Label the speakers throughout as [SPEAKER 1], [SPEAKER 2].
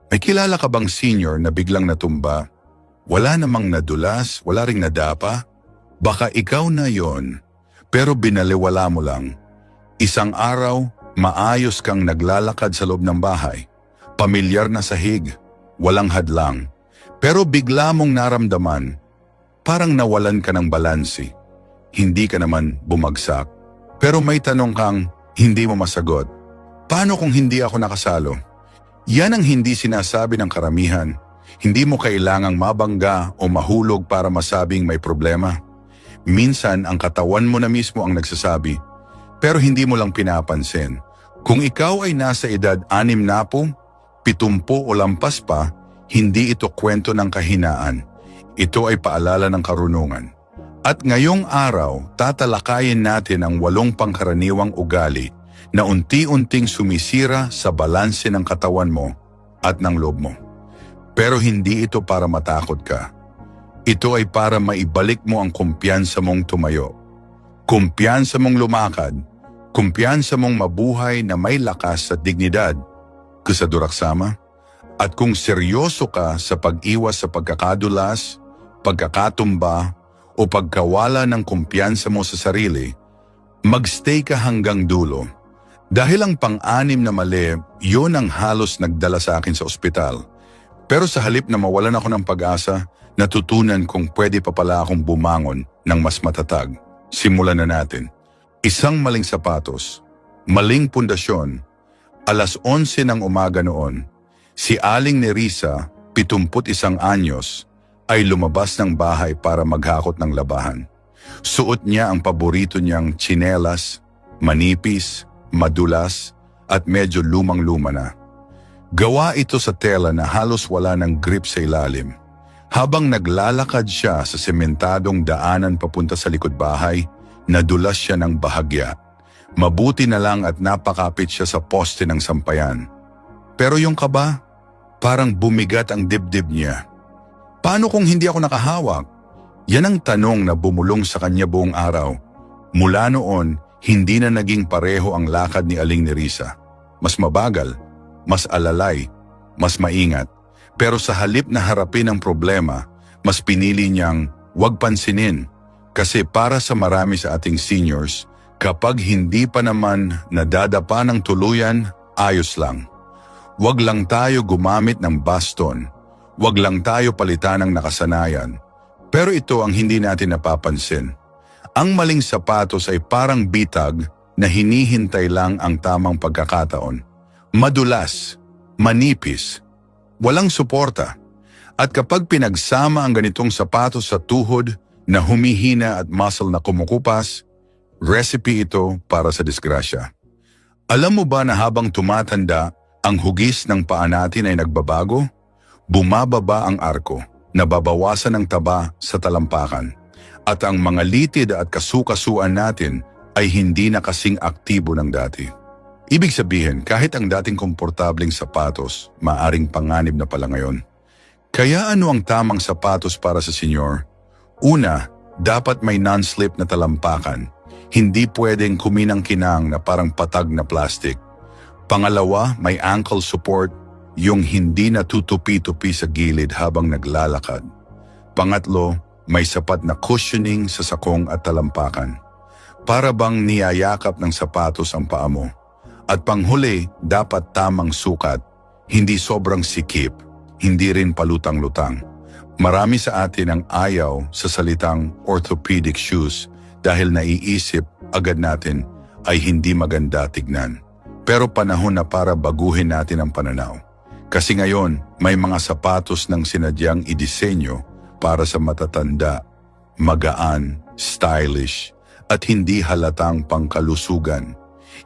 [SPEAKER 1] May kilala ka bang senior na biglang natumba? Wala namang nadulas, wala ring nadapa? Baka ikaw na yon, pero binaliwala mo lang. Isang araw, maayos kang naglalakad sa loob ng bahay. Pamilyar na sahig, walang hadlang. Pero bigla mong naramdaman, parang nawalan ka ng balansi. Hindi ka naman bumagsak. Pero may tanong kang hindi mo masagot. Paano kung hindi ako nakasalo? Yan ang hindi sinasabi ng karamihan. Hindi mo kailangang mabangga o mahulog para masabing may problema. Minsan ang katawan mo na mismo ang nagsasabi, pero hindi mo lang pinapansin. Kung ikaw ay nasa edad 60, 70 o lampas pa, hindi ito kwento ng kahinaan. Ito ay paalala ng karunungan. At ngayong araw, tatalakayin natin ang 8 pangkaraniwang ugali na unti-unting sumisira sa balanse ng katawan mo at ng loob mo. Pero hindi ito para matakot ka. Ito ay para maibalik mo ang kumpiyansa mong tumayo. Kumpiyansa mong lumakad. Kumpiyansa mong mabuhay na may lakas at dignidad. Kasaduraksama. At kung seryoso ka sa pag-iwas sa pagkakadulas, pagkakatumba, o pagkawala ng kumpiyansa mo sa sarili, magstay ka hanggang dulo. Dahil ang pang-anim na mali, yun ang halos nagdala sa akin sa ospital. Pero sa halip na mawalan ako ng pag-asa, natutunan kong pwede pa pala akong bumangon ng mas matatag. Simulan na natin. Isang maling sapatos, maling pundasyon. Alas 11 ng umaga noon, si Aling Nerissa, 71 anyos, ay lumabas ng bahay para maghakot ng labahan. Suot niya ang paborito niyang tsinelas, manipis, madulas, at medyo lumang-luma na. Gawa ito sa tela na halos wala ng grip sa ilalim. Habang naglalakad siya sa sementadong daanan papunta sa likod bahay, nadulas siya ng bahagya. Mabuti na lang at napakapit siya sa poste ng sampayan. Pero yung kaba, parang bumigat ang dibdib niya. Paano kung hindi ako nakahawak? Yan ang tanong na bumulong sa kanya buong araw. Mula noon, hindi na naging pareho ang lakad ni Aling Nerissa. Mas mabagal, mas alalay, mas maingat. Pero sa halip na harapin ang problema, mas pinili niyang huwag pansinin. Kasi para sa marami sa ating seniors, kapag hindi pa naman nadadapa ng tuluyan, ayos lang. Huwag lang tayo gumamit ng baston. Huwag lang tayo palitan ng nakasanayan. Pero ito ang hindi natin napapansin. Ang maling sapatos ay parang bitag na hinihintay lang ang tamang pagkakataon. Madulas, manipis, walang suporta. At kapag pinagsama ang ganitong sapatos sa tuhod na humihina at muscle na kumukupas, recipe ito para sa disgrasya. Alam mo ba na habang tumatanda, ang hugis ng paa natin ay nagbabago? Bumababa ang arko, nababawasan ang taba sa talampakan, at ang mga litid at kasukasuan natin ay hindi na kasing aktibo ng dati. Ibig sabihin, kahit ang dating komportabling sapatos, maaring panganib na pala ngayon. Kaya ano ang tamang sapatos para sa senyor? Una, dapat may non-slip na talampakan. Hindi pwedeng kuminang-kinang na parang patag na plastic. Pangalawa, may ankle support, yung hindi natutupi-tupi sa gilid habang naglalakad. Pangatlo, may sapat na cushioning sa sakong at talampakan. Para bang niyayakap ng sapatos ang paa mo. At panghuli, dapat tamang sukat, hindi sobrang sikip, hindi rin palutang-lutang. Marami sa atin ang ayaw sa salitang orthopedic shoes dahil naiisip agad natin ay hindi maganda tignan. Pero panahon na para baguhin natin ang pananaw. Kasi ngayon, may mga sapatos ng sinadyang idisenyo para sa matatanda, magaan, stylish, at hindi halatang pangkalusugan.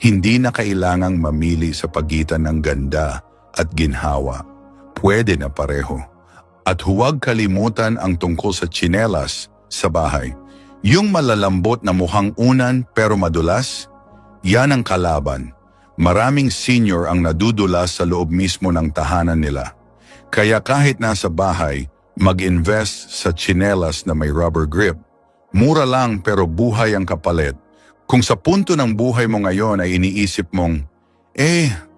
[SPEAKER 1] Hindi na kailangang mamili sa pagitan ng ganda at ginhawa. Pwede na pareho. At huwag kalimutan ang tungkol sa tsinelas sa bahay. Yung malalambot na mukhang unan pero madulas, yan ang kalaban. Maraming senior ang nadudulas sa loob mismo ng tahanan nila. Kaya kahit nasa bahay, mag-invest sa tsinelas na may rubber grip. Mura lang pero buhay ang kapalit. Kung sa punto ng buhay mo ngayon ay iniisip mong,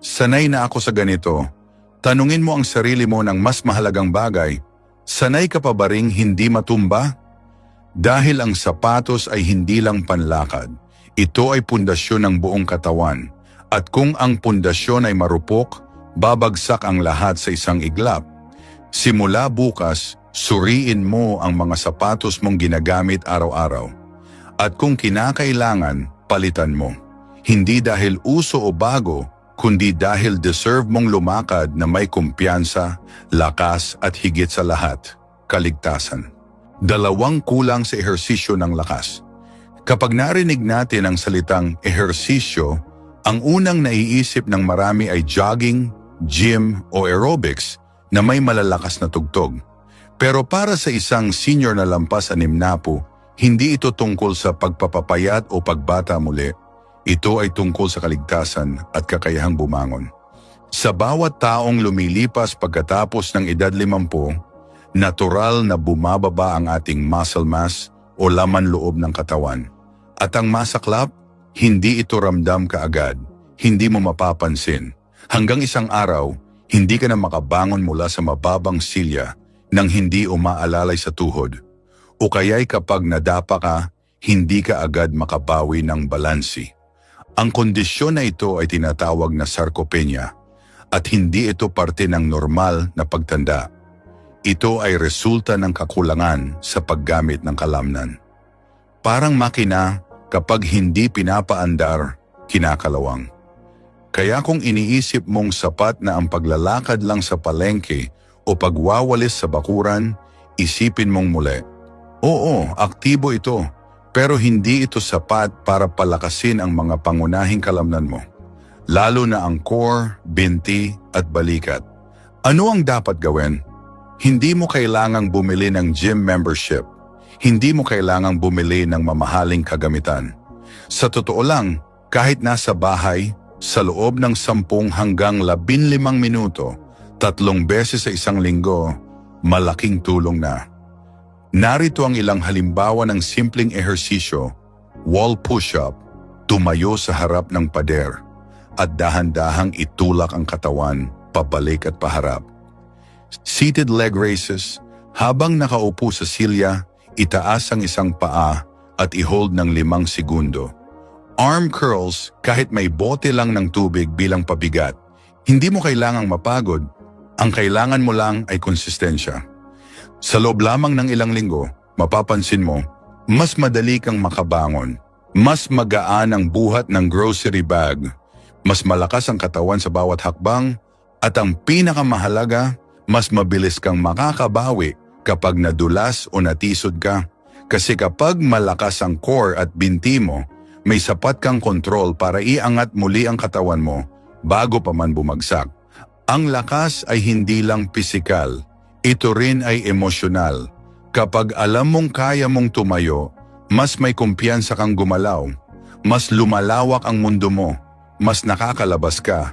[SPEAKER 1] sanay na ako sa ganito. Tanungin mo ang sarili mo ng mas mahalagang bagay. Sanay ka pa ba ring hindi matumba? Dahil ang sapatos ay hindi lang panlakad. Ito ay pundasyon ng buong katawan. At kung ang pundasyon ay marupok, babagsak ang lahat sa isang iglap. Simula bukas, suriin mo ang mga sapatos mong ginagamit araw-araw. At kung kinakailangan, palitan mo. Hindi dahil uso o bago, kundi dahil deserve mong lumakad na may kumpiyansa, lakas at higit sa lahat, kaligtasan. 2 kulang sa ehersisyo ng lakas. Kapag narinig natin ang salitang ehersisyo, ang unang naiisip ng marami ay jogging, gym o aerobics na may malalakas na tugtog. Pero para sa isang senior na lampas 60, hindi ito tungkol sa pagpapapayat o pagbata muli. Ito ay tungkol sa kaligtasan at kakayahang bumangon. Sa bawat taong lumilipas pagkatapos ng edad 50, natural na bumababa ang ating muscle mass o laman loob ng katawan. At ang masaklap, hindi ito ramdam kaagad, hindi mo mapapansin. Hanggang isang araw, hindi ka na makabangon mula sa mababang silya nang hindi umaalalay sa tuhod. O kaya'y kapag nadapa ka, hindi ka agad makabawi ng balansi. Ang kondisyon na ito ay tinatawag na sarcopenia at hindi ito parte ng normal na pagtanda. Ito ay resulta ng kakulangan sa paggamit ng kalamnan. Parang makina, kapag hindi pinapaandar, kinakalawang. Kaya kung iniisip mong sapat na ang paglalakad lang sa palengke o pagwawalis sa bakuran, isipin mong muli. Oo, aktibo ito, pero hindi ito sapat para palakasin ang mga pangunahing kalamnan mo. Lalo na ang core, binti at balikat. Ano ang dapat gawin? Hindi mo kailangang bumili ng gym membership. Hindi mo kailangang bumili ng mamahaling kagamitan. Sa totoo lang, kahit nasa bahay, sa loob ng 10 hanggang 15 minuto, 3 beses sa isang linggo, malaking tulong na. Narito ang ilang halimbawa ng simpleng ehersisyo: wall push-up, tumayo sa harap ng pader, at dahan-dahang itulak ang katawan, pabalik at paharap. Seated leg raises, habang nakaupo sa silya, itaas ang isang paa at i-hold ng 5 segundo. Arm curls, kahit may bote lang ng tubig bilang pabigat. Hindi mo kailangang mapagod, ang kailangan mo lang ay konsistensya. Sa loob lamang ng ilang linggo, mapapansin mo, mas madali kang makabangon, mas magaan ang buhat ng grocery bag, mas malakas ang katawan sa bawat hakbang, at ang pinakamahalaga, mas mabilis kang makakabawi kapag nadulas o natisod ka. Kasi kapag malakas ang core at binti mo, may sapat kang kontrol para iangat muli ang katawan mo bago pa man bumagsak. Ang lakas ay hindi lang pisikal, ito rin ay emosyonal. Kapag alam mong kaya mong tumayo, mas may kumpiyansa kang gumalaw, mas lumalawak ang mundo mo, mas nakakalabas ka,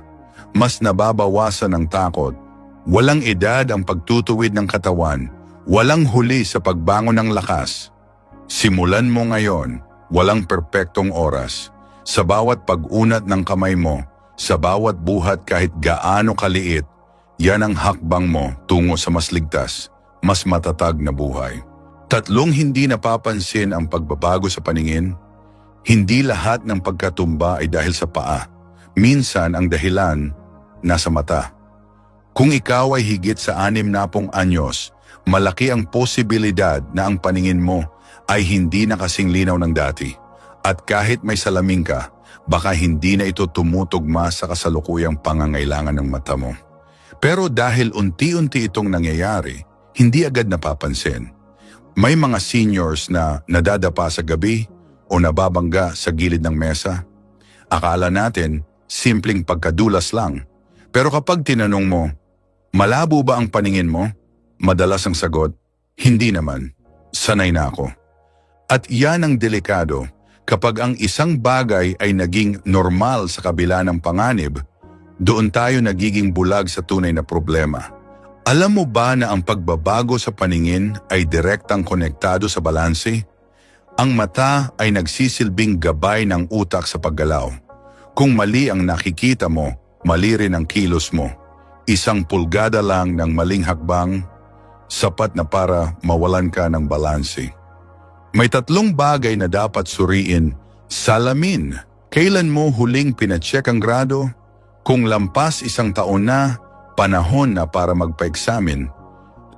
[SPEAKER 1] mas nababawasan ang takot. Walang edad ang pagtutuwid ng katawan, walang huli sa pagbangon ng lakas. Simulan mo ngayon, walang perpektong oras. Sa bawat pag-unat ng kamay mo, sa bawat buhat kahit gaano kaliit, yan ang hakbang mo tungo sa mas ligtas, mas matatag na buhay. 3 hindi napapansin ang pagbabago sa paningin. Hindi lahat ng pagkatumba ay dahil sa paa. Minsan ang dahilan nasa mata. Kung ikaw ay higit sa 60 anyos, malaki ang posibilidad na ang paningin mo ay hindi na kasing linaw ng dati. At kahit may salamin ka, baka hindi na ito tumutugma sa kasalukuyang pangangailangan ng mata mo. Pero dahil unti-unti itong nangyayari, hindi agad napapansin. May mga seniors na nadadapa sa gabi o nababangga sa gilid ng mesa. Akala natin, simpleng pagkadulas lang. Pero kapag tinanong mo, malabo ba ang paningin mo? Madalas ang sagot, hindi naman. Sanay na ako. At yan ang delikado. Kapag ang isang bagay ay naging normal sa kabila ng panganib, doon tayo nagiging bulag sa tunay na problema. Alam mo ba na ang pagbabago sa paningin ay direktang konektado sa balanse? Ang mata ay nagsisilbing gabay ng utak sa paggalaw. Kung mali ang nakikita mo, mali rin ang kilos mo. 1 pulgada lang ng maling hakbang, sapat na para mawalan ka ng balanse. May 3 bagay na dapat suriin. Salamin. Kailan mo huling pinacheck ang grado? Kung lampas 1 taon na, panahon na para magpa-examine.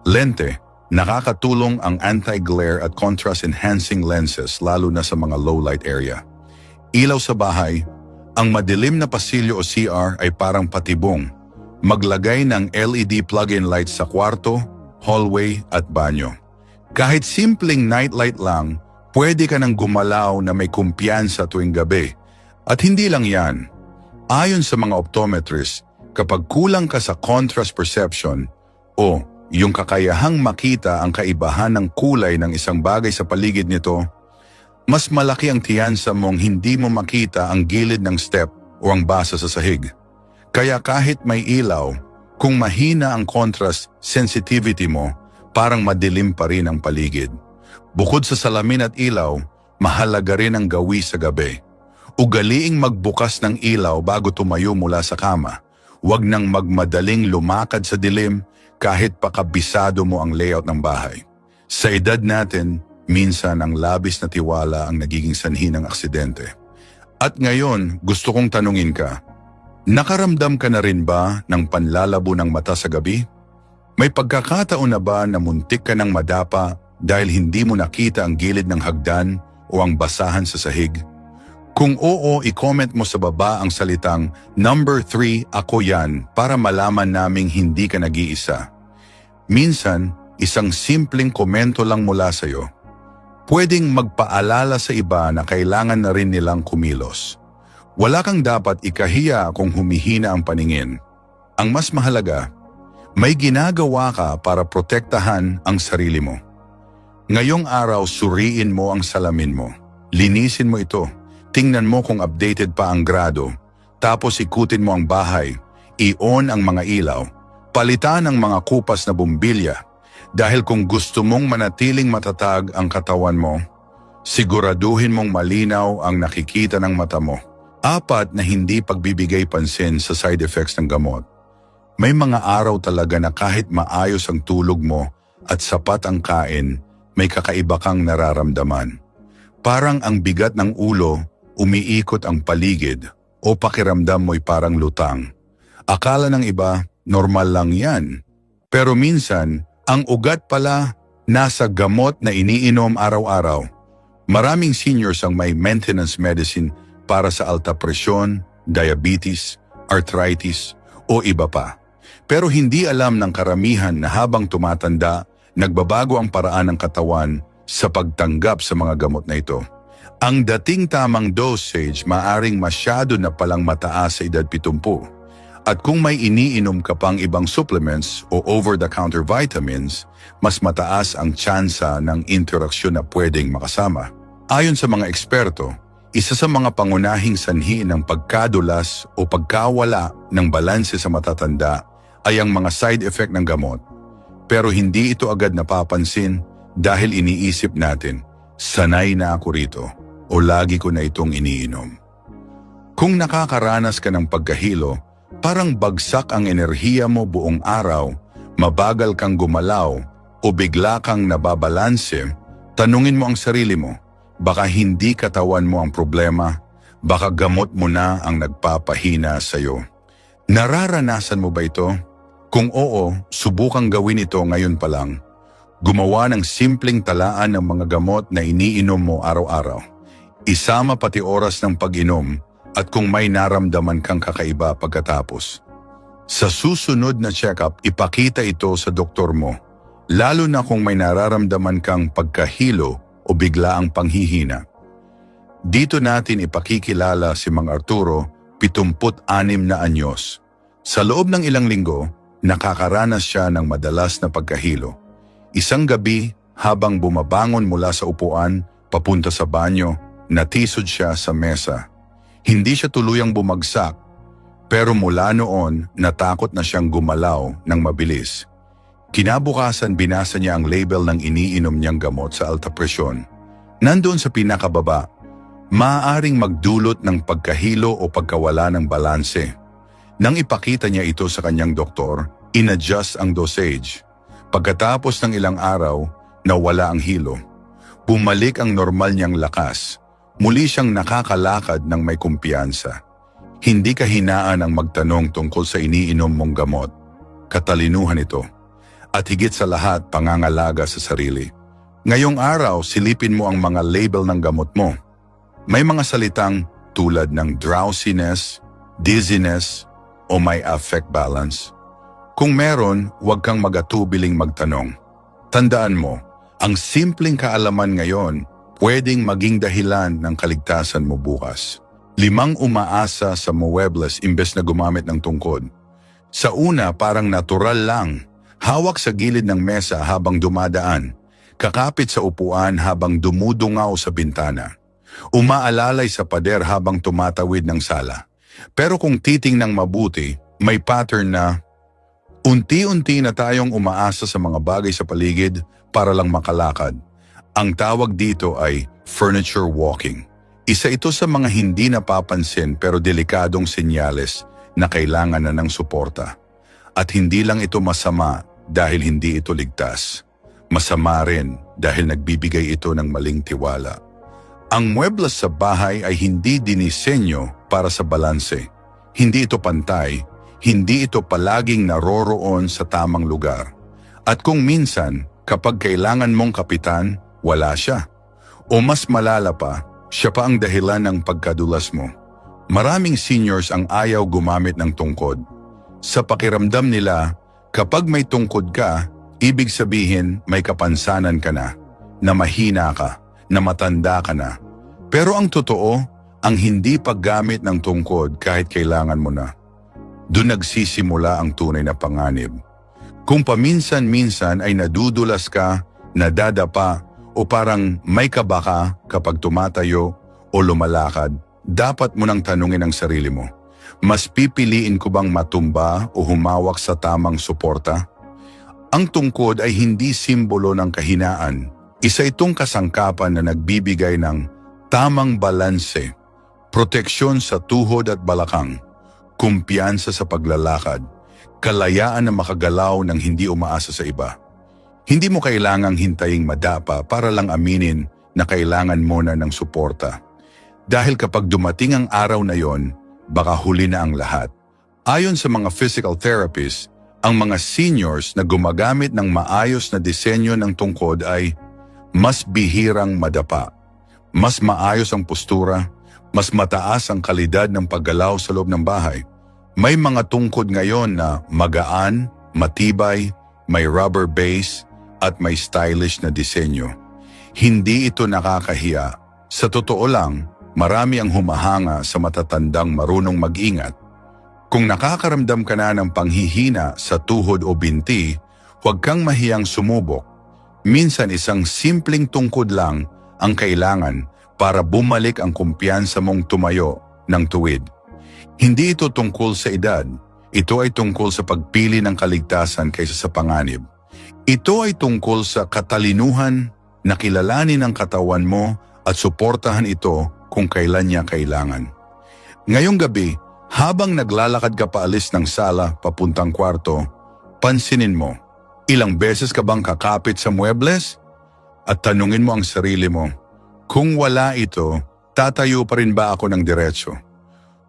[SPEAKER 1] Lente. Nakakatulong ang anti-glare at contrast-enhancing lenses lalo na sa mga low-light area. Ilaw sa bahay. Ang madilim na pasilyo o CR ay parang patibong. Maglagay ng LED plug-in lights sa kwarto, hallway at banyo. Kahit simpleng nightlight lang, pwede ka nang gumalaw na may kumpiyansa tuwing gabi. At hindi lang yan. Ayon sa mga optometrists, kapag kulang ka sa contrast perception o yung kakayahang makita ang kaibahan ng kulay ng isang bagay sa paligid nito, mas malaki ang tiyansa mong hindi mo makita ang gilid ng step o ang basa sa sahig. Kaya kahit may ilaw, kung mahina ang contrast sensitivity mo, parang madilim pa rin ang paligid. Bukod sa salamin at ilaw, mahalaga rin ang gawi sa gabi. Ugaliing magbukas ng ilaw bago tumayo mula sa kama. Huwag nang magmadaling lumakad sa dilim kahit pakabisado mo ang layout ng bahay. Sa edad natin, minsan ang labis na tiwala ang nagiging sanhi ng aksidente. At ngayon, gusto kong tanungin ka, nakaramdam ka na rin ba ng panlalabo ng mata sa gabi? May pagkakataon na ba na muntik ka ng madapa dahil hindi mo nakita ang gilid ng hagdan o ang basahan sa sahig? Kung oo, i-comment mo sa baba ang salitang "Number 3, ako yan" para malaman naming hindi ka nag-iisa. Minsan, isang simpleng komento lang mula sa'yo, pwedeng magpaalala sa iba na kailangan na rin nilang kumilos. Wala kang dapat ikahiya kung humihina ang paningin. Ang mas mahalaga, may ginagawa ka para protektahan ang sarili mo. Ngayong araw, suriin mo ang salamin mo. Linisin mo ito. Tingnan mo kung updated pa ang grado. Tapos ikutin mo ang bahay. I-on ang mga ilaw. Palitan ang mga kupas na bumbilya. Dahil kung gusto mong manatiling matatag ang katawan mo, siguraduhin mong malinaw ang nakikita ng mata mo. 4, na hindi pagbibigay pansin sa side effects ng gamot. May mga araw talaga na kahit maayos ang tulog mo at sapat ang kain, may kakaiba kang nararamdaman. Parang ang bigat ng ulo, umiikot ang paligid o pakiramdam mo'y parang lutang. Akala ng iba, normal lang yan. Pero minsan, ang ugat pala nasa gamot na iniinom araw-araw. Maraming seniors ang may maintenance medicine para sa alta presyon, diabetes, arthritis o iba pa. Pero hindi alam ng karamihan na habang tumatanda, nagbabago ang paraan ng katawan sa pagtanggap sa mga gamot na ito. Ang dating tamang dosage maaring masyado na palang mataas sa edad 70. At kung may iniinom ka pang ibang supplements o over-the-counter vitamins, mas mataas ang tsansa ng interaksyon na pwedeng makasama. Ayon sa mga eksperto, isa sa mga pangunahing sanhi ng pagkadulas o pagkawala ng balanse sa matatanda ay ang mga side effect ng gamot. Pero hindi ito agad napapansin dahil iniisip natin, sanay na ako rito o lagi ko na itong iniinom. Kung nakakaranas ka ng pagkahilo, parang bagsak ang enerhiya mo buong araw, mabagal kang gumalaw o bigla kang nababalanse, tanungin mo ang sarili mo, baka hindi katawan mo ang problema, baka gamot mo na ang nagpapahina sa'yo. Nararanasan mo ba ito? Kung oo, subukang gawin ito ngayon pa lang. Gumawa ng simpleng talaan ng mga gamot na iniinom mo araw-araw. Isama pati oras ng pag-inom at kung may naramdaman kang kakaiba pagkatapos. Sa susunod na check-up, ipakita ito sa doktor mo, lalo na kung may nararamdaman kang pagkahilo o biglaang panghihina. Dito natin ipakikilala si Mang Arturo, 76 na anyos. Sa loob ng ilang linggo, nakakaranas siya ng madalas na pagkahilo. Isang gabi, habang bumabangon mula sa upuan, papunta sa banyo, natisod siya sa mesa. Hindi siya tuluyang bumagsak, pero mula noon, natakot na siyang gumalaw ng mabilis. Kinabukasan, binasa niya ang label ng iniinom niyang gamot sa alta presyon. Nandoon sa pinakababa, maaaring magdulot ng pagkahilo o pagkawala ng balanse. Nang ipakita niya ito sa kanyang doktor, inadjust ang dosage. Pagkatapos ng ilang araw, nawala ang hilo. Bumalik ang normal niyang lakas. Muli siyang nakakalakad ng may kumpiyansa. Hindi kahinaan ang magtanong tungkol sa iniinom mong gamot. Katalinuhan ito. At higit sa lahat, pangangalaga sa sarili. Ngayong araw, silipin mo ang mga label ng gamot mo. May mga salitang tulad ng drowsiness, dizziness, o may affect balance. Kung meron, huwag kang mag-atubiling magtanong. Tandaan mo, ang simpleng kaalaman ngayon pwedeng maging dahilan ng kaligtasan mo bukas. 5 umaasa sa muebles imbes na gumamit ng tungkod. Sa una, parang natural lang. Hawak sa gilid ng mesa habang dumadaan. Kakapit sa upuan habang dumudungaw sa bintana. Umaalalay sa pader habang tumatawid ng sala. Pero kung titingnang mabuti, may pattern na unti-unti na tayong umaasa sa mga bagay sa paligid para lang makalakad. Ang tawag dito ay furniture walking. Isa ito sa mga hindi napapansin pero delikadong senyales na kailangan na ng suporta. At hindi lang ito masama dahil hindi ito ligtas. Masama rin dahil nagbibigay ito ng maling tiwala. Ang muebles sa bahay ay hindi dinisenyo para sa balanse. Hindi ito pantay, hindi ito palaging naroroon sa tamang lugar. At kung minsan, kapag kailangan mong kapitan, wala siya. O mas malala pa, siya pa ang dahilan ng pagkadulas mo. Maraming seniors ang ayaw gumamit ng tungkod. Sa pakiramdam nila, kapag may tungkod ka, ibig sabihin may kapansanan ka na mahina ka, na matanda ka na. Pero ang totoo, ang hindi paggamit ng tungkod kahit kailangan mo na. Doon nagsisimula ang tunay na panganib. Kung paminsan-minsan ay nadudulas ka, nadadapa, o parang may kaba ka kapag tumatayo o lumalakad, dapat mo nang tanungin ang sarili mo. Mas pipiliin ko bang matumba o humawak sa tamang suporta? Ang tungkod ay hindi simbolo ng kahinaan. Isa itong kasangkapan na nagbibigay ng tamang balanse, proteksyon sa tuhod at balakang, kumpiyansa sa paglalakad, kalayaan na makagalaw ng hindi umaasa sa iba. Hindi mo kailangang hintaying madapa para lang aminin na kailangan mo na ng suporta. Dahil kapag dumating ang araw na yon, baka huli na ang lahat. Ayon sa mga physical therapists, ang mga seniors na gumagamit ng maayos na disenyo ng tungkod ay mas bihirang madapa. Mas maayos ang postura, mas mataas ang kalidad ng paggalaw sa loob ng bahay. May mga tungkod ngayon na magaan, matibay, may rubber base, at may stylish na disenyo. Hindi ito nakakahiya. Sa totoo lang, marami ang humahanga sa matatandang marunong mag-ingat. Kung nakakaramdam ka na ng panghihina sa tuhod o binti, huwag kang mahiyang sumubok. Minsan isang simpleng tungkod lang ang kailangan para bumalik ang kumpiyansa mong tumayo ng tuwid. Hindi ito tungkol sa edad, ito ay tungkol sa pagpili ng kaligtasan kaysa sa panganib. Ito ay tungkol sa katalinuhan na kilalanin ang katawan mo at suportahan ito kung kailan niya kailangan. Ngayong gabi, habang naglalakad ka paalis ng sala papuntang kwarto, pansinin mo, ilang beses ka bang kakapit sa muebles? At tanungin mo ang sarili mo, kung wala ito, tatayo pa rin ba ako ng diretso?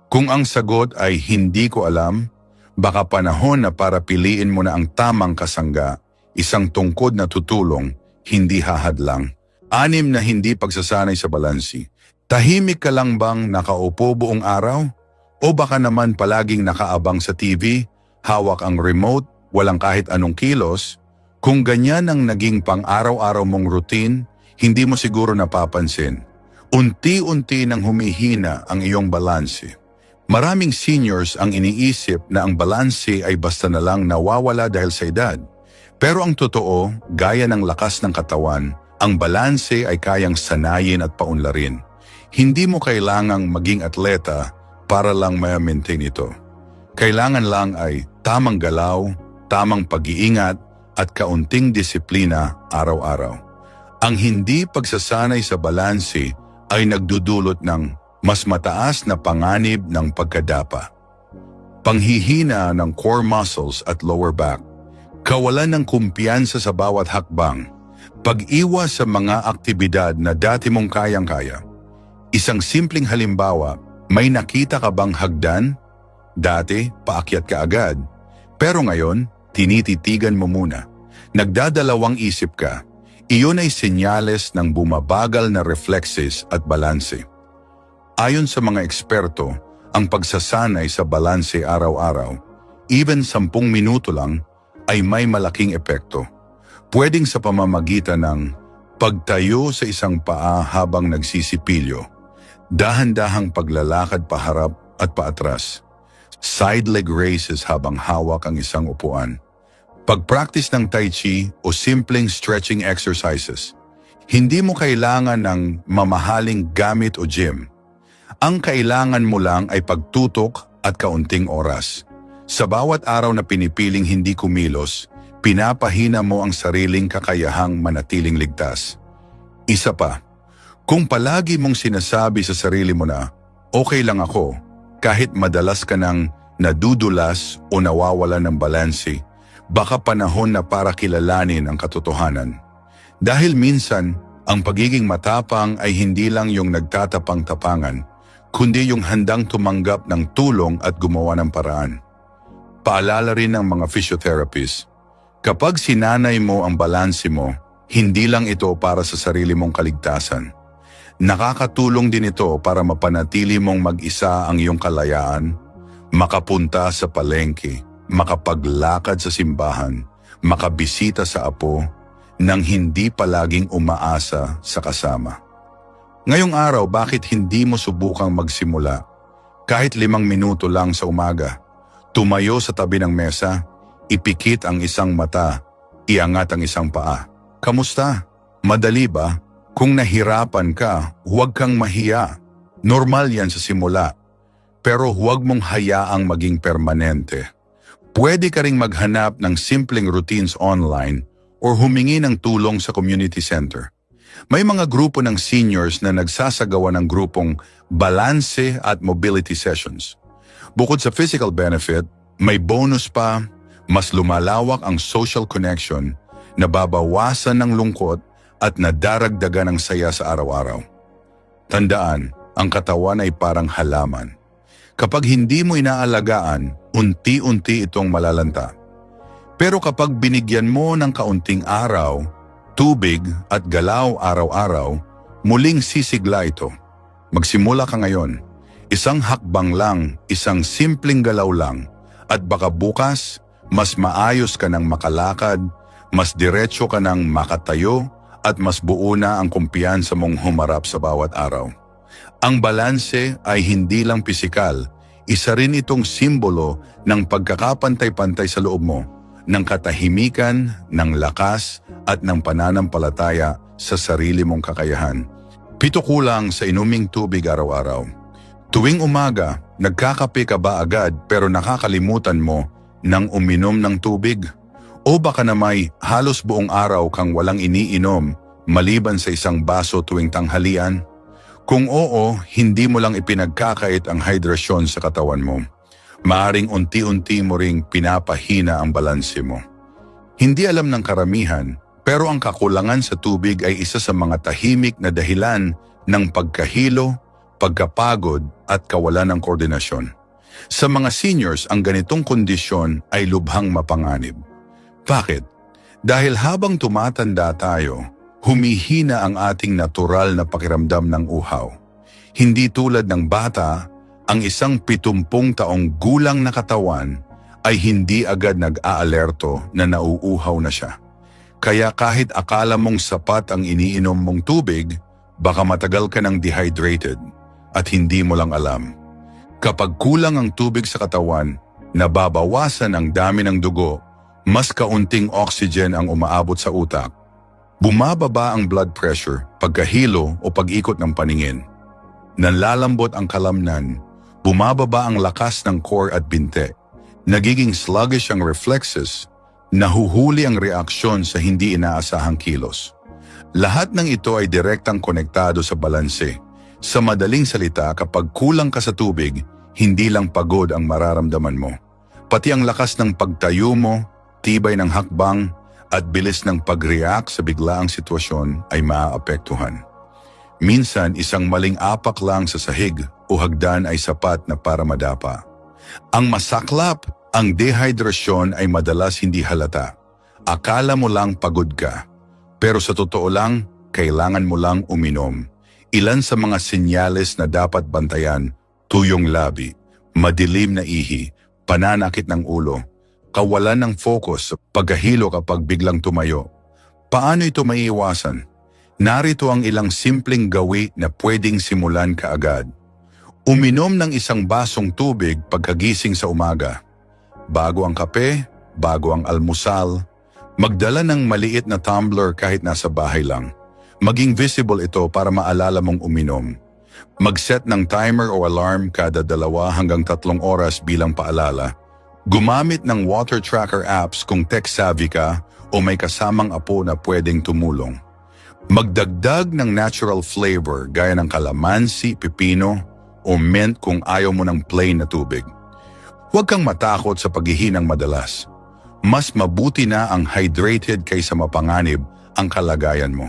[SPEAKER 1] Kung ang sagot ay hindi ko alam, baka panahon na para piliin mo na ang tamang kasangga, isang tungkod na tutulong, hindi hahadlang. 6 na hindi pagsasanay sa balansi. Tahimik ka lang bang nakaupo buong araw? O baka naman palaging nakaabang sa TV, hawak ang remote, walang kahit anong kilos? Kung ganyan ang naging pang-araw-araw mong routine, hindi mo siguro napapansin. Unti-unti nang humihina ang iyong balanse. Maraming seniors ang iniisip na ang balanse ay basta na lang nawawala dahil sa edad. Pero ang totoo, gaya ng lakas ng katawan, ang balanse ay kayang sanayin at paunlarin. Hindi mo kailangang maging atleta para lang ma-maintain ito. Kailangan lang ay tamang galaw, tamang pag-iingat at kaunting disiplina araw-araw. Ang hindi pagsasanay sa balanse ay nagdudulot ng mas mataas na panganib ng pagkadapa. panghihina ng core muscles at lower back, kawalan ng kumpiyansa sa bawat hakbang, pag-iwas sa mga aktibidad na dati mong kayang-kaya. Isang simpleng halimbawa, may nakita ka bang hagdan? Dati, paakyat ka agad. Pero ngayon, tinititigan mo muna. Nagdadalawang isip ka. Iyon ay senyales ng bumabagal na reflexes at balanse. Ayon sa mga eksperto, ang pagsasanay sa balanse araw-araw, even 10 minuto lang, ay may malaking epekto. Pwedeng sa pamamagitan ng pagtayo sa isang paa habang nagsisipilyo, dahan-dahang paglalakad paharap at paatras, side leg raises habang hawak ang isang upuan, pag-practice ng Tai Chi o simpleng stretching exercises. Hindi mo kailangan ng mamahaling gamit o gym. Ang kailangan mo lang ay pagtutok at kaunting oras. Sa bawat araw na pinipiling hindi kumilos, pinapahina mo ang sariling kakayahang manatiling ligtas. Isa pa, kung palagi mong sinasabi sa sarili mo na, okay lang ako, kahit madalas ka nang nadudulas o nawawala ng balanse, baka panahon na para kilalanin ang katotohanan. Dahil minsan, ang pagiging matapang ay hindi lang yung nagtatapang-tapangan, kundi yung handang tumanggap ng tulong at gumawa ng paraan. Paalala rin ng mga physiotherapists, kapag sinanay mo ang balanse mo, hindi lang ito para sa sarili mong kaligtasan. Nakakatulong din ito para mapanatili mong mag-isa ang iyong kalayaan, makapunta sa palengke, makapaglakad sa simbahan, makabisita sa apo, nang hindi palaging umaasa sa kasama. Ngayong araw, bakit hindi mo subukang magsimula? Kahit 5 minuto lang sa umaga, tumayo sa tabi ng mesa, ipikit ang isang mata, iangat ang isang paa. Kamusta? Madali ba? Kung nahirapan ka, huwag kang mahiya. Normal yan sa simula. Pero huwag mong hayaang maging permanente. Pwede ka ring maghanap ng simpleng routines online or humingi ng tulong sa community center. May mga grupo ng seniors na nagsasagawa ng grupong balanse at mobility sessions. Bukod sa physical benefit, may bonus pa, mas lumalawak ang social connection, nababawasan ng lungkot at nadaragdagan ng saya sa araw-araw. Tandaan, ang katawan ay parang halaman. Kapag hindi mo inaalagaan, unti-unti itong malalanta. Pero kapag binigyan mo ng kaunting araw, tubig at galaw araw-araw, muling sisigla ito. Magsimula ka ngayon. Isang hakbang lang, isang simpleng galaw lang, at baka bukas, mas maayos ka ng makalakad, mas diretso ka ng makatayo, at mas buo na ang kumpiyansa mong humarap sa bawat araw. Ang balanse ay hindi lang pisikal, isa rin itong simbolo ng pagkakapantay-pantay sa loob mo, ng katahimikan, ng lakas, at ng pananampalataya sa sarili mong kakayahan. 7 kulang sa inuming tubig araw-araw. Tuwing umaga, nagkakape ka ba agad pero nakakalimutan mo nang uminom ng tubig? O baka na may halos buong araw kang walang iniinom maliban sa isang baso tuwing tanghalian? Kung oo, hindi mo lang ipinagkakait ang hidrasyon sa katawan mo. Maaring unti-unti mo ring pinapahina ang balanse mo. Hindi alam ng karamihan, pero ang kakulangan sa tubig ay isa sa mga tahimik na dahilan ng pagkahilo, pagkapagod at kawalan ng koordinasyon. Sa mga seniors, ang ganitong kondisyon ay lubhang mapanganib. Bakit? Dahil habang tumatanda tayo, humihina ang ating natural na pakiramdam ng uhaw. Hindi tulad ng bata, ang isang 70 taong gulang na katawan ay hindi agad nag-aalerto na nauuhaw na siya. Kaya kahit akala mong sapat ang iniinom mong tubig, baka matagal ka ng dehydrated at hindi mo lang alam. Kapag kulang ang tubig sa katawan, nababawasan ang dami ng dugo, mas kaunting oxygen ang umaabot sa utak. Bumababa ang blood pressure, pagkahilo o pag-ikot ng paningin. Nanlalambot ang kalamnan, bumababa ang lakas ng core at binte. Nagiging sluggish ang reflexes, nahuhuli ang reaksyon sa hindi inaasahang kilos. Lahat ng ito ay direktang konektado sa balanse. Sa madaling salita, kapag kulang ka sa tubig, hindi lang pagod ang mararamdaman mo. Pati ang lakas ng pagtayo mo, tibay ng hakbang, at bilis ng pag-react sa biglaang sitwasyon ay maaapektuhan. Minsan, isang maling apak lang sa sahig o hagdan ay sapat na para madapa. Ang masaklap, ang dehydrasyon ay madalas hindi halata. Akala mo lang pagod ka, pero sa totoo lang, kailangan mo lang uminom. Ilan sa mga senyales na dapat bantayan: tuyong labi, madilim na ihi, pananakit ng ulo, kawalan ng focus, paghahilo kapag biglang tumayo. Paano ito maiiwasan? Narito ang ilang simpleng gawi na pwedeng simulan kaagad. Uminom ng isang basong tubig pagkagising sa umaga. Bago ang kape, bago ang almusal, magdala ng maliit na tumbler kahit nasa bahay lang. Maging visible ito para maalala mong uminom. Mag-set ng timer o alarm kada 2 hanggang 3 oras bilang paalala. Gumamit ng water tracker apps kung tech-savvy ka o may kasamang apo na pwedeng tumulong. Magdagdag ng natural flavor gaya ng kalamansi, pipino o mint kung ayaw mo ng plain na tubig. Huwag kang matakot sa paghihinang madalas. Mas mabuti na ang hydrated kaysa mapanganib ang kalagayan mo.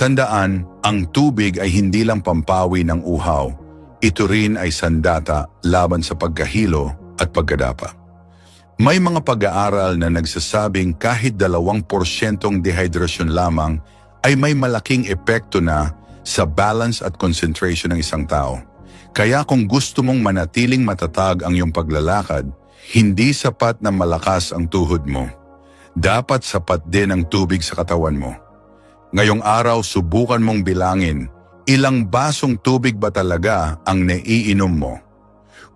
[SPEAKER 1] Tandaan, ang tubig ay hindi lang pampawi ng uhaw. Ito rin ay sandata laban sa pagkahilo at pagkadapa. May mga pag-aaral na nagsasabing kahit 2% dehydrasyon lamang ay may malaking epekto na sa balance at concentration ng isang tao. Kaya kung gusto mong manatiling matatag ang iyong paglalakad, hindi sapat na malakas ang tuhod mo. Dapat sapat din ang tubig sa katawan mo. Ngayong araw, subukan mong bilangin, ilang basong tubig ba talaga ang naiinom mo?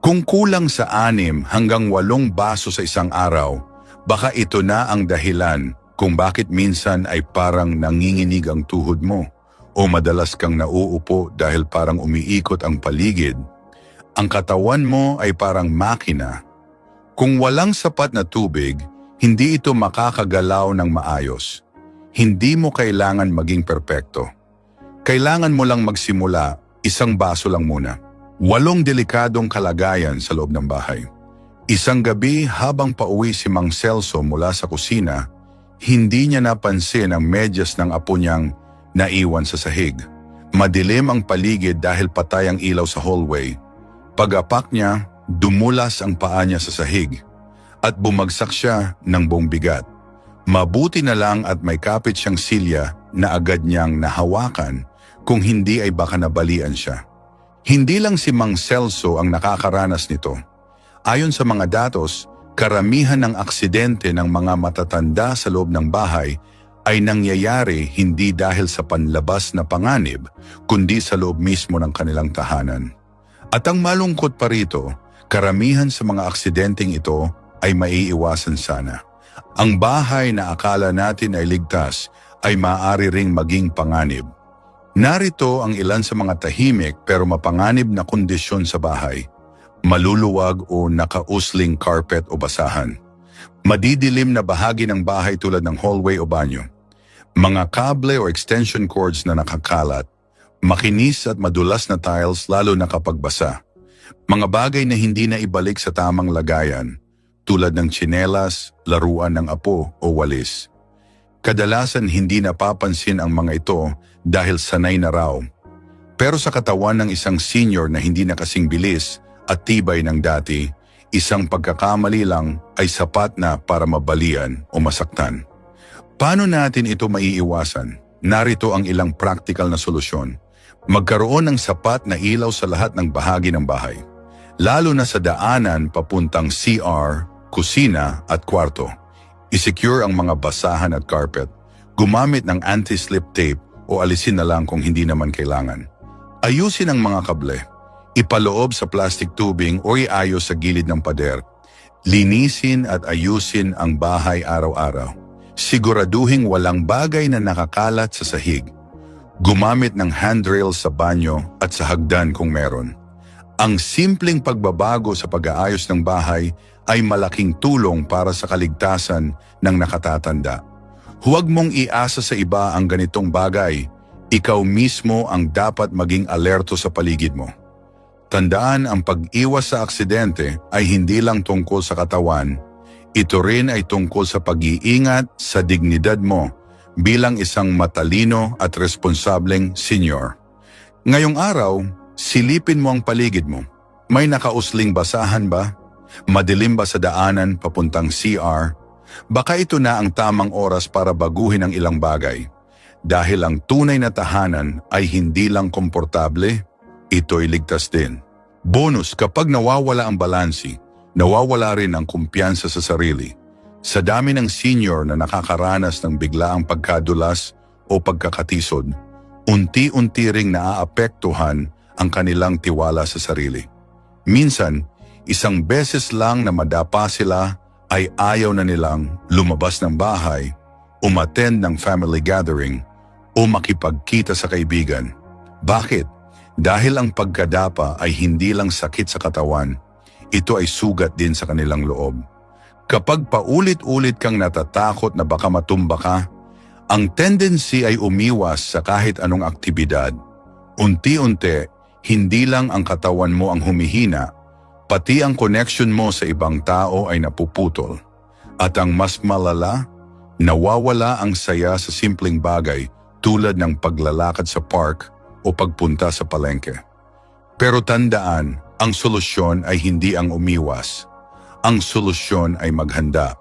[SPEAKER 1] Kung kulang sa 6 hanggang 8 baso sa isang araw, baka ito na ang dahilan kung bakit minsan ay parang nanginginig ang tuhod mo o madalas kang nauupo dahil parang umiikot ang paligid. Ang katawan mo ay parang makina. Kung walang sapat na tubig, hindi ito makakagalaw ng maayos. Hindi mo kailangan maging perpekto. Kailangan mo lang magsimula, 1 baso lang muna. 8 delikadong kalagayan sa loob ng bahay. Isang gabi habang pauwi si Mang Celso mula sa kusina, hindi niya napansin ang medyas ng apo niyang naiwan sa sahig. Madilim ang paligid dahil patay ang ilaw sa hallway. Pag-apak niya, dumulas ang paa niya sa sahig at bumagsak siya ng buong bigat. Mabuti na lang at may kapit siyang silya na agad niyang nahawakan, kung hindi ay baka nabalian siya. Hindi lang si Mang Celso ang nakakaranas nito. Ayon sa mga datos, karamihan ng aksidente ng mga matatanda sa loob ng bahay ay nangyayari hindi dahil sa panlabas na panganib, kundi sa loob mismo ng kanilang tahanan. At ang malungkot pa rito, karamihan sa mga aksidenteng ito ay maiiwasan sana. Ang bahay na akala natin ay ligtas ay maaari ring maging panganib. Narito ang ilan sa mga tahimik pero mapanganib na kondisyon sa bahay. Maluluwag o nakausling carpet o basahan. Madidilim na bahagi ng bahay tulad ng hallway o banyo. Mga kable o extension cords na nakakalat. Makinis at madulas na tiles lalo na kapag basa. Mga bagay na hindi na ibalik sa tamang lagayan, tulad ng tsinelas, laruan ng apo o walis. Kadalasan hindi napapansin ang mga ito dahil sanay na raw. Pero sa katawan ng isang senior na hindi na kasing bilis at tibay ng dati, isang pagkakamali lang ay sapat na para mabalian o masaktan. Paano natin ito maiiwasan? Narito ang ilang practical na solusyon. Magkaroon ng sapat na ilaw sa lahat ng bahagi ng bahay, lalo na sa daanan papuntang CR, kusina at kwarto. I-secure ang mga basahan at carpet. Gumamit ng anti-slip tape o alisin na lang kung hindi naman kailangan. Ayusin ang mga kable. Ipaloob sa plastic tubing o iayos sa gilid ng pader. Linisin at ayusin ang bahay araw-araw. Siguraduhing walang bagay na nakakalat sa sahig. Gumamit ng handrail sa banyo at sa hagdan kung meron. Ang simpleng pagbabago sa pag-aayos ng bahay ay malaking tulong para sa kaligtasan ng nakatatanda. Huwag mong iasa sa iba ang ganitong bagay. Ikaw mismo ang dapat maging alerto sa paligid mo. Tandaan, ang pag-iwas sa aksidente ay hindi lang tungkol sa katawan, ito rin ay tungkol sa pag-iingat sa dignidad mo bilang isang matalino at responsableng senior. Ngayong araw, silipin mo ang paligid mo. May nakausling basahan ba? Madilim ba sa daanan papuntang CR? Baka ito na ang tamang oras para baguhin ang ilang bagay. Dahil ang tunay na tahanan ay hindi lang komportable, ito'y ligtas din. Bonus, kapag nawawala ang balansi, nawawala rin ang kumpiyansa sa sarili. Sa dami ng senior na nakakaranas ng biglaang pagkadulas o pagkakatisod, unti-unti ring naaapektuhan ang kanilang tiwala sa sarili. Minsan, isang beses lang na madapa sila ay ayaw na nilang lumabas ng bahay, umattend ng family gathering o makipagkita sa kaibigan. Bakit? Dahil ang pagkadapa ay hindi lang sakit sa katawan, ito ay sugat din sa kanilang loob. Kapag paulit-ulit kang natatakot na baka matumba ka, ang tendency ay umiwas sa kahit anong aktibidad. Unti-unti, hindi lang ang katawan mo ang humihina, pati ang connection mo sa ibang tao ay napuputol. At ang mas malala, nawawala ang saya sa simpleng bagay tulad ng paglalakad sa park o pagpunta sa palengke. Pero tandaan, ang solusyon ay hindi ang umiwas. Ang solusyon ay maghanda.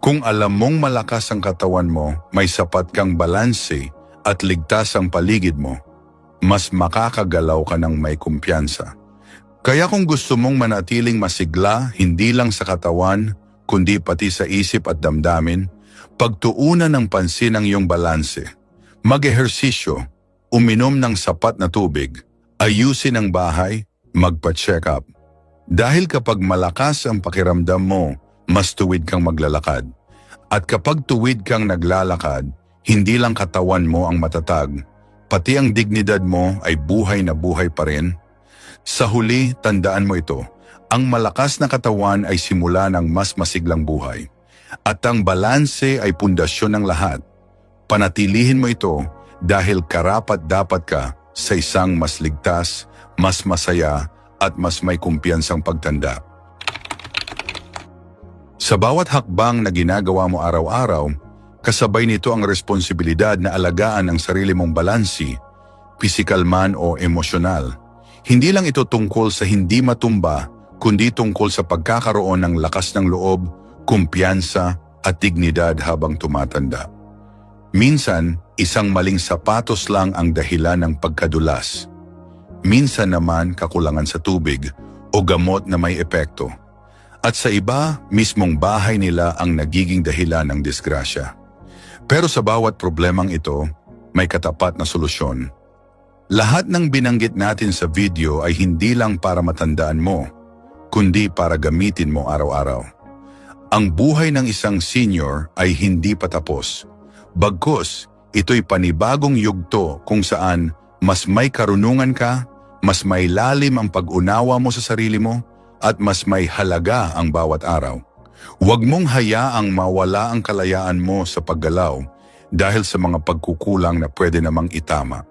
[SPEAKER 1] Kung alam mong malakas ang katawan mo, may sapat kang balanse at ligtas ang paligid mo, mas makakagalaw ka ng may kumpiyansa. Kaya kung gusto mong manatiling masigla, hindi lang sa katawan, kundi pati sa isip at damdamin, pagtuunan ng pansin ang iyong balanse. Mag-ehersisyo, uminom ng sapat na tubig, ayusin ang bahay, magpa-check up. Dahil kapag malakas ang pakiramdam mo, mas tuwid kang maglalakad. At kapag tuwid kang naglalakad, hindi lang katawan mo ang matatag, pati ang dignidad mo ay buhay na buhay pa rin. Sa huli, tandaan mo ito, ang malakas na katawan ay simula ng mas masiglang buhay. At ang balanse ay pundasyon ng lahat. Panatilihin mo ito dahil karapat-dapat ka sa isang mas ligtas, mas masaya at mas may kumpiyansang pagtanda. Sa bawat hakbang na ginagawa mo araw-araw, kasabay nito ang responsibilidad na alagaan ang sarili mong balansi, pisikal man o emosyonal. Hindi lang ito tungkol sa hindi matumba, kundi tungkol sa pagkakaroon ng lakas ng loob, kumpiyansa at dignidad habang tumatanda. Minsan, isang maling sapatos lang ang dahilan ng pagkadulas. Minsan naman kakulangan sa tubig o gamot na may epekto. At sa iba, mismong bahay nila ang nagiging dahilan ng disgrasya. Pero sa bawat problemang ito, may katapat na solusyon. Lahat ng binanggit natin sa video ay hindi lang para matandaan mo, kundi para gamitin mo araw-araw. Ang buhay ng isang senior ay hindi patapos. Bagkus, ito'y panibagong yugto kung saan mas may karunungan ka, mas may lalim ang pag-unawa mo sa sarili mo, at mas may halaga ang bawat araw. Huwag mong hayaang mawala ang kalayaan mo sa paggalaw dahil sa mga pagkukulang na pwede namang itama.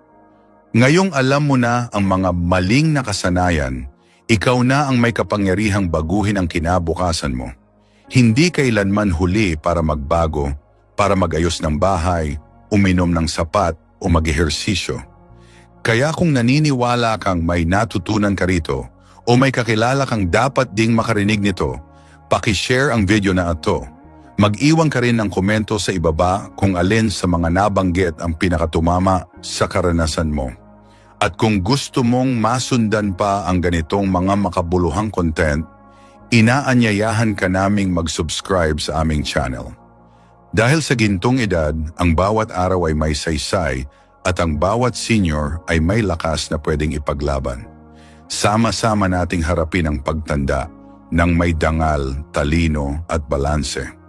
[SPEAKER 1] Ngayong alam mo na ang mga maling na kasanayan, ikaw na ang may kapangyarihang baguhin ang kinabukasan mo. Hindi kailanman huli para magbago, para magayos ng bahay, uminom ng sapat o mag-ehersisyo. Kaya kung naniniwala kang may natutunan ka rito o may kakilala kang dapat ding makarinig nito, paki-share ang video na ito. Mag-iwan ka rin ng komento sa ibaba kung alin sa mga nabanggit ang pinakatumama sa karanasan mo. At kung gusto mong masundan pa ang ganitong mga makabuluhang content, inaanyayahan ka naming mag-subscribe sa aming channel. Dahil sa gintong edad, ang bawat araw ay may saysay at ang bawat senior ay may lakas na pwedeng ipaglaban. Sama-sama nating harapin ang pagtanda ng may dangal, talino at balanse.